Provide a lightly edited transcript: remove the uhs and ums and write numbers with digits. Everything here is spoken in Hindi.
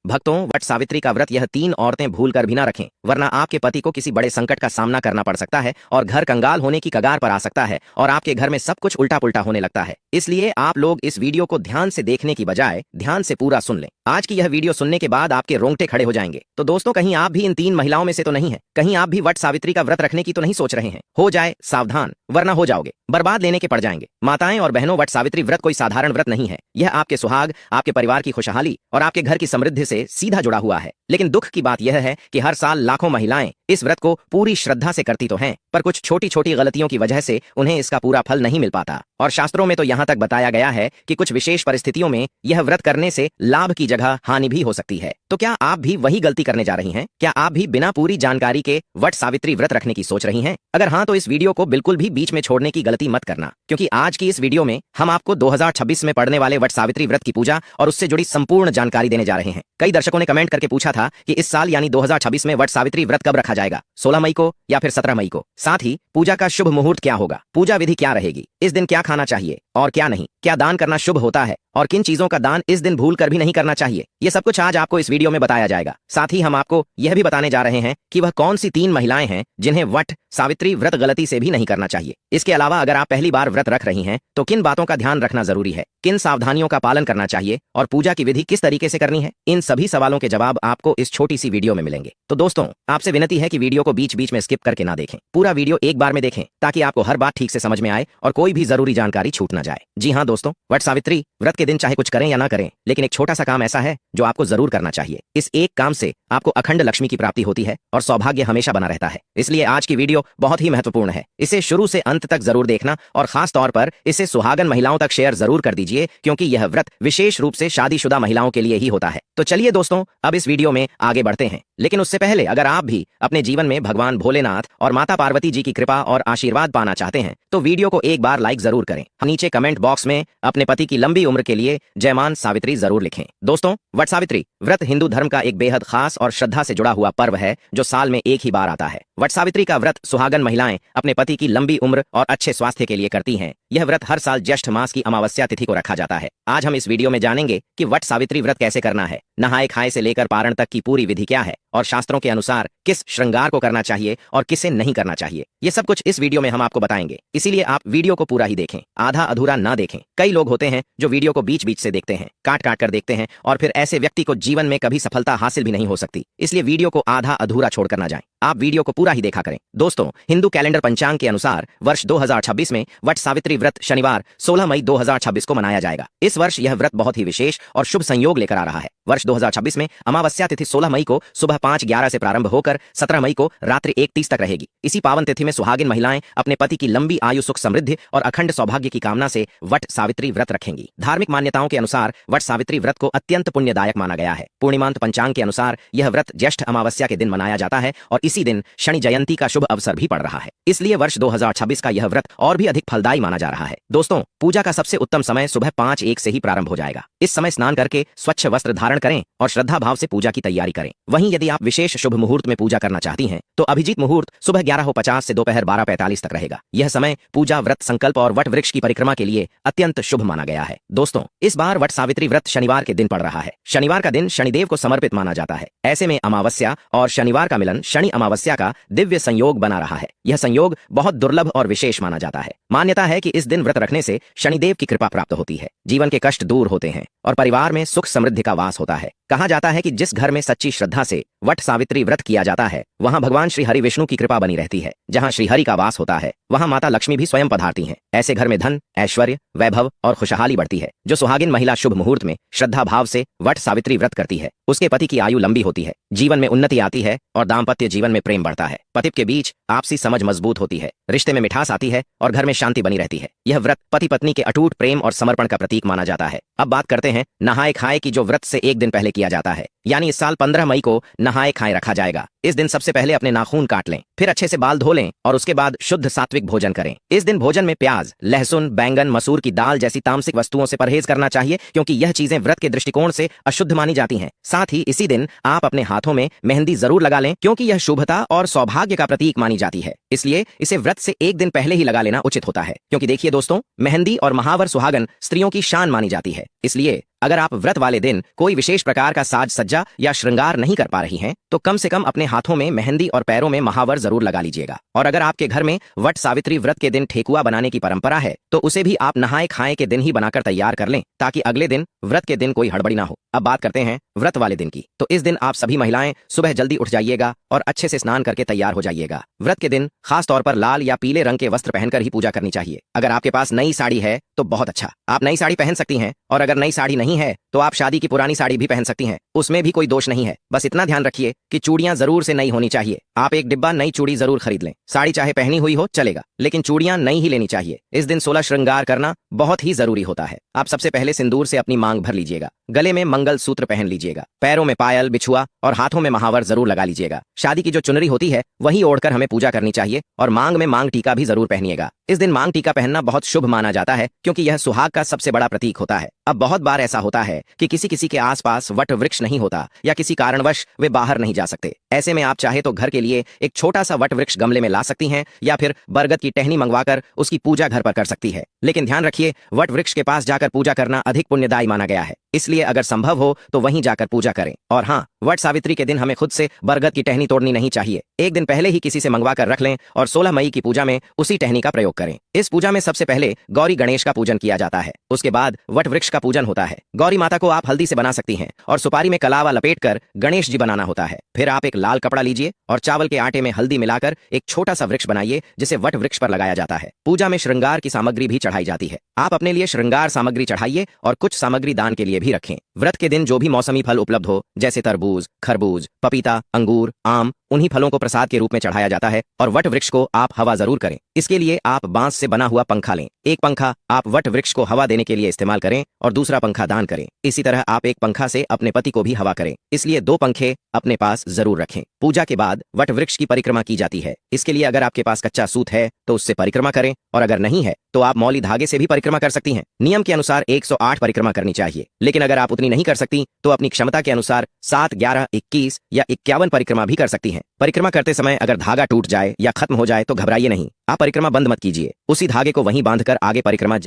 भक्तों, वट सावित्री का व्रत यह 3 औरतें भूल कर भी ना रखें, वरना आपके पति को किसी बड़े संकट का सामना करना पड़ सकता है और घर कंगाल होने की कगार पर आ सकता है और आपके घर में सब कुछ उल्टा पुल्टा होने लगता है। इसलिए आप लोग इस वीडियो को ध्यान से देखने की बजाय ध्यान से पूरा सुन लें। आज की यह वीडियो सुनने के बाद आपके रोंगटे खड़े हो जाएंगे। तो दोस्तों, कहीं आप भी इन 3 महिलाओं में से तो नहीं है? कहीं आप भी वट सावित्री का व्रत रखने की तो नहीं सोच रहे हैं? हो जाए सावधान, वरना हो जाओगे बर्बाद, लेने के पड़ जाएंगे। माताएं और बहनों, वट सावित्री व्रत कोई साधारण व्रत नहीं है। यह आपके सुहाग, आपके परिवार की खुशहाली और आपके घर की समृद्धि से सीधा जुड़ा हुआ है। लेकिन दुख की बात यह है कि हर साल लाखों महिलाएं इस व्रत को पूरी श्रद्धा से करती तो हैं, पर कुछ छोटी छोटी गलतियों की वजह से उन्हें इसका पूरा फल नहीं मिल पाता। और शास्त्रों में तो यहाँ तक बताया गया है कि कुछ विशेष परिस्थितियों में यह व्रत करने से लाभ की जगह हानि भी हो सकती है। तो क्या आप भी वही गलती करने जा रही हैं? क्या आप भी बिना पूरी जानकारी के वट सावित्री व्रत रखने की सोच रही हैं? अगर हाँ, तो इस वीडियो को बिल्कुल भी बीच में छोड़ने की गलती मत करना, क्योंकि आज की इस वीडियो में हम आपको 2026 में पड़ने वाले वट सावित्री व्रत की पूजा और उससे जुड़ी संपूर्ण जानकारी देने जा रहे हैं। कई दर्शकों ने कमेंट करके पूछा था कि इस साल यानी 2026 में वट सावित्री व्रत कब रखा जाएगा, 16 मई को या फिर 17 मई को? साथ ही पूजा का शुभ मुहूर्त क्या होगा, पूजा विधि क्या रहेगी, इस दिन क्या खाना चाहिए और क्या नहीं, क्या दान करना शुभ होता है और किन चीजों का दान इस दिन भूल कर भी नहीं करना चाहिए, ये सब कुछ आज आपको इस वीडियो में बताया जाएगा। साथ ही हम आपको यह भी बताने जा रहे हैं कि वह कौन सी 3 महिलाएं हैं जिन्हें वट सावित्री व्रत गलती से भी नहीं करना चाहिए। इसके अलावा अगर आप पहली बार व्रत रख रही हैं तो किन बातों का ध्यान रखना जरूरी है, किन सावधानियों का पालन करना चाहिए और पूजा की विधि किस तरीके से करनी है, इन सभी सवालों के जवाब आपको इस छोटी सी वीडियो में मिलेंगे। तो दोस्तों, आपसे विनती है कि वीडियो को बीच बीच में स्किप करके ना देखें, पूरा वीडियो एक बार में देखें ताकि आपको हर बात ठीक से समझ में आए और कोई भी जरूरी जानकारी छूट ना जाए। जी हाँ दोस्तों, वट सावित्री व्रत के दिन चाहे कुछ करें या ना करें, लेकिन एक छोटा सा काम ऐसा है जो आपको जरूर करना चाहिए। इस एक काम से आपको अखंड लक्ष्मी की प्राप्ति होती है और सौभाग्य हमेशा बना रहता है। इसलिए आज की वीडियो बहुत ही महत्वपूर्ण है, इसे शुरू से अंत तक जरूर देखना और खास तौर पर इसे सुहागन महिलाओं तक शेयर जरूर कर दीजिए, क्योंकि यह व्रत विशेष रूप से शादीशुदा महिलाओं के लिए ही होता है। तो चलिए दोस्तों, अब इस वीडियो में आगे बढ़ते हैं। लेकिन उससे पहले अगर आप भी अपने जीवन में भगवान भोलेनाथ और माता पार्वती जी की कृपा और आशीर्वाद पाना चाहते हैं तो वीडियो को एक बार लाइक जरूर करें। नीचे कमेंट बॉक्स में अपने पति की लंबी उम्र के लिए जयमान सावित्री जरूर लिखें। दोस्तों, वट सावित्री व्रत हिंदू धर्म का एक बेहद खास और श्रद्धा से जुड़ा हुआ पर्व है जो साल में एक ही बार आता है। वट सावित्री का व्रत सुहागन महिलाएं अपने पति की लंबी उम्र और अच्छे स्वास्थ्य के लिए करती हैं। यह व्रत हर साल ज्येष्ठ मास की अमावस्या तिथि को रखा जाता है। आज हम इस वीडियो में जानेंगे कि वट सावित्री व्रत कैसे करना है, नहाए खाए से लेकर पारण तक की पूरी विधि क्या है और शास्त्रों के अनुसार किस श्रृंगार को करना चाहिए और किसे नहीं करना चाहिए। ये सब कुछ इस वीडियो में हम आपको बताएंगे, इसीलिए आप वीडियो को पूरा ही देखें, आधा अधूरा ना देखें। कई लोग होते हैं जो वीडियो को बीच बीच से देखते हैं, काट काट कर देखते हैं और फिर ऐसे व्यक्ति को जीवन में कभी सफलता हासिल भी नहीं हो सकती। इसलिए वीडियो को आधा अधूरा छोड़कर ना जाएं, आप वीडियो को पूरा ही देखा करें। दोस्तों, हिंदू कैलेंडर पंचांग के अनुसार वर्ष 2026 में वट सावित्री व्रत शनिवार 16 मई 2026 को मनाया जाएगा। इस वर्ष यह व्रत बहुत ही विशेष और शुभ संयोग लेकर आ रहा है। वर्ष 2026 में अमावस्या तिथि 16 मई को सुबह 5:11 से प्रारंभ होकर 17 मई को रात्रि 1:30 तक रहेगी। इसी पावन तिथि में सुहागिन महिलाएं अपने पति की लंबी आयु, सुख, समृद्धि और अखंड सौभाग्य की कामना से वट सावित्री व्रत रखेंगी। धार्मिक मान्यताओं के अनुसार वट सावित्री व्रत को अत्यंत पुण्यदायक माना गया है। पूर्णिमांत पंचांग के अनुसार यह व्रत ज्येष्ठ अमावस्या के दिन मनाया जाता है और इसी दिन शनि जयंती का शुभ अवसर भी पड़ रहा है। इसलिए वर्ष 2026 का यह व्रत और भी अधिक फलदायी माना जा रहा है। दोस्तों, पूजा का सबसे उत्तम समय सुबह 5:01 से ही प्रारंभ हो जाएगा। इस समय स्नान करके स्वच्छ वस्त्र धारण करें और श्रद्धा भाव से पूजा की तैयारी करें। वहीं यदि आप विशेष शुभ मुहूर्त में पूजा करना चाहती हैं तो अभिजीत मुहूर्त सुबह 11:50 से दोपहर 12:45 तक रहेगा। यह समय पूजा, व्रत संकल्प और वट वृक्ष की परिक्रमा के लिए अत्यंत शुभ माना गया है। दोस्तों, इस बार वट सावित्री व्रत शनिवार के दिन पड़ रहा है। शनिवार का दिन शनिदेव को समर्पित माना जाता है। ऐसे में अमावस्या और शनिवार का मिलन शनि अमावस्या का दिव्य संयोग बना रहा है। यह संयोग बहुत दुर्लभ और विशेष माना जाता है। मान्यता है कि इस दिन व्रत रखने से शनिदेव की कृपा प्राप्त होती है, जीवन के कष्ट दूर होते हैं और परिवार में सुख समृद्धि का वास होता है। कहा जाता है कि जिस घर में सच्ची श्रद्धा से वट सावित्री व्रत किया जाता है वहां भगवान श्री हरि विष्णु की कृपा बनी रहती है। जहां श्री हरि का वास होता है वहां माता लक्ष्मी भी स्वयं पधारती हैं। ऐसे घर में धन, ऐश्वर्य, वैभव और खुशहाली बढ़ती है। जो सुहागिन महिला शुभ मुहूर्त में श्रद्धा भाव से वट सावित्री व्रत करती है उसके पति की आयु लंबी होती है, जीवन में उन्नति आती है और दाम्पत्य जीवन में प्रेम बढ़ता है। पति के बीच आपसी समझ मजबूत होती है, रिश्ते में मिठास आती है और घर में शांति बनी रहती है। यह व्रत पति पत्नी के अटूट प्रेम और समर्पण का प्रतीक माना जाता है। अब बात करते हैं नहाए खाए की, जो व्रत से एक दिन पहले किया जाता है। यानी इस साल 15 मई को नहाए खाए रखा जाएगा। इस दिन सबसे पहले अपने नाखून काट लें, फिर अच्छे से बाल धो लें और उसके बाद शुद्ध सात्विक भोजन करें। इस दिन भोजन में प्याज, लहसुन, बैंगन, मसूर की दाल जैसी तामसिक वस्तुओं से परहेज करना चाहिए, क्योंकि यह चीजें व्रत के दृष्टिकोण से अशुद्ध मानी जाती हैं। साथ ही इसी दिन आप अपने हाथों में मेहंदी जरूर लगा लें, क्योंकि यह शुभता और सौभाग्य का प्रतीक मानी जाती है। इसलिए इसे व्रत से एक दिन पहले ही लगा लेना उचित होता है, क्योंकि देखिए दोस्तों, मेहंदी और महावर सुहागन स्त्रियों की शान मानी जाती है। इसलिए अगर आप व्रत वाले दिन कोई विशेष प्रकार का साज सज्जा पूजा या श्रृंगार नहीं कर पा रही हैं, तो कम से कम अपने हाथों में मेहंदी और पैरों में महावर जरूर लगा लीजिएगा। और अगर आपके घर में वट सावित्री व्रत के दिन ठेकुआ बनाने की परंपरा है, तो उसे भी आप नहाए खाए के दिन ही बनाकर तैयार कर लें, ताकि अगले दिन व्रत के दिन कोई हड़बड़ी ना हो। अब बात करते हैं व्रत वाले दिन की। तो इस दिन आप सभी महिलाएं सुबह जल्दी उठ जाइएगा और अच्छे से स्नान करके तैयार हो जाइएगा। व्रत के दिन खास तौर पर लाल या पीले रंग के वस्त्र पहनकर ही पूजा करनी चाहिए। अगर आपके पास नई साड़ी है तो बहुत अच्छा, आप नई साड़ी पहन सकती हैं, और अगर नई साड़ी नहीं है तो आप शादी की पुरानी साड़ी भी पहन सकती हैं, उसमें भी कोई दोष नहीं है। बस इतना ध्यान रखिए कि चूड़ियां जरूर से नई होनी चाहिए। आप एक डिब्बा नई चूड़ी जरूर खरीद लें। साड़ी चाहे पहनी हुई हो चलेगा, लेकिन चूड़ियां नई ही लेनी चाहिए। इस दिन 16 श्रृंगार करना बहुत ही जरूरी होता है। आप सबसे पहले सिंदूर से अपनी मांग भर लीजिएगा, गले में मंगल सूत्र पहन लीजिएगा, पैरों में पायल, बिछुआ और हाथों में महावर जरूर लगा लीजिएगा। शादी की जो चुनरी होती है वही ओढ़कर हमें पूजा करनी चाहिए, और मांग में मांग टीका भी जरूर पहनिएगा। इस दिन मांग टीका पहनना बहुत शुभ माना जाता है, क्योंकि यह सुहाग का सबसे बड़ा प्रतीक होता है। अब बहुत बार ऐसा होता है कि किसी के आसपास वट वृक्ष नहीं होता, या किसी कारणवश वे बाहर नहीं जा सकते। ऐसे में आप चाहे तो घर के लिए एक छोटा सा वट वृक्ष गमले में ला सकती हैं, या फिर बरगद की टहनी मंगवाकर उसकी पूजा घर पर कर सकती है। लेकिन ध्यान रखिए, वट वृक्ष के पास जाकर पूजा करना अधिक पुण्यदायी माना गया है, इसलिए अगर संभव हो तो वहीं जाकर पूजा करें। और हाँ, वट सावित्री के दिन हमें खुद से बरगद की टहनी तोड़नी नहीं चाहिए। एक दिन पहले ही किसी से मंगवा कर रख लें और 16 मई की पूजा में उसी टहनी का प्रयोग करें। इस पूजा में सबसे पहले गौरी गणेश का पूजन किया जाता है, उसके बाद वट वृक्ष का पूजन होता है। गौरी माता को आप हल्दी से बना सकती हैं, और सुपारी में कलावा लपेट कर गणेश जी बनाना होता है। फिर आप एक लाल कपड़ा लीजिए और चावल के आटे में हल्दी मिलाकर एक छोटा सा वृक्ष बनाइए, जिसे वट वृक्ष पर लगाया जाता है। पूजा में श्रृंगार की सामग्री भी चढ़ाई जाती है। आप अपने लिए श्रृंगार सामग्री चढ़ाइए और कुछ सामग्री दान के लिए भी रखें। व्रत के दिन जो भी मौसमी फल उपलब्ध हो, जैसे तरबूज, खरबूज, पपीता, अंगूर, आम, उन्हीं फलों को प्रसाद के रूप में चढ़ाया जाता है। और वट वृक्ष को आप हवा जरूर करें। इसके लिए आप बांस से बना हुआ पंखा लें। एक पंखा आप वट वृक्ष को हवा देने के लिए इस्तेमाल करें और दूसरा पंखा दान करें। इसी तरह आप एक पंखा से अपने पति को भी हवा करें, इसलिए 2 पंखे अपने पास जरूर रखें। पूजा के बाद वट वृक्ष की परिक्रमा की जाती है। इसके लिए अगर आपके पास कच्चा सूत है तो उससे परिक्रमा करें, और अगर नहीं है तो आप मौली धागे से भी परिक्रमा कर सकती हैं। नियम के अनुसार 108 परिक्रमा करनी चाहिए, लेकिन अगर आप उतनी नहीं कर सकती तो अपनी क्षमता के अनुसार 7, 11, 21 या 51 परिक्रमा भी कर सकती हैं। परिक्रमा करते समय अगर धागा टूट जाए या खत्म हो जाए तो घबराइए नहीं, आप परिक्रमा बंद मत कीजिए। उसी धागे को वहीं बांधकर आगे परिक्रमा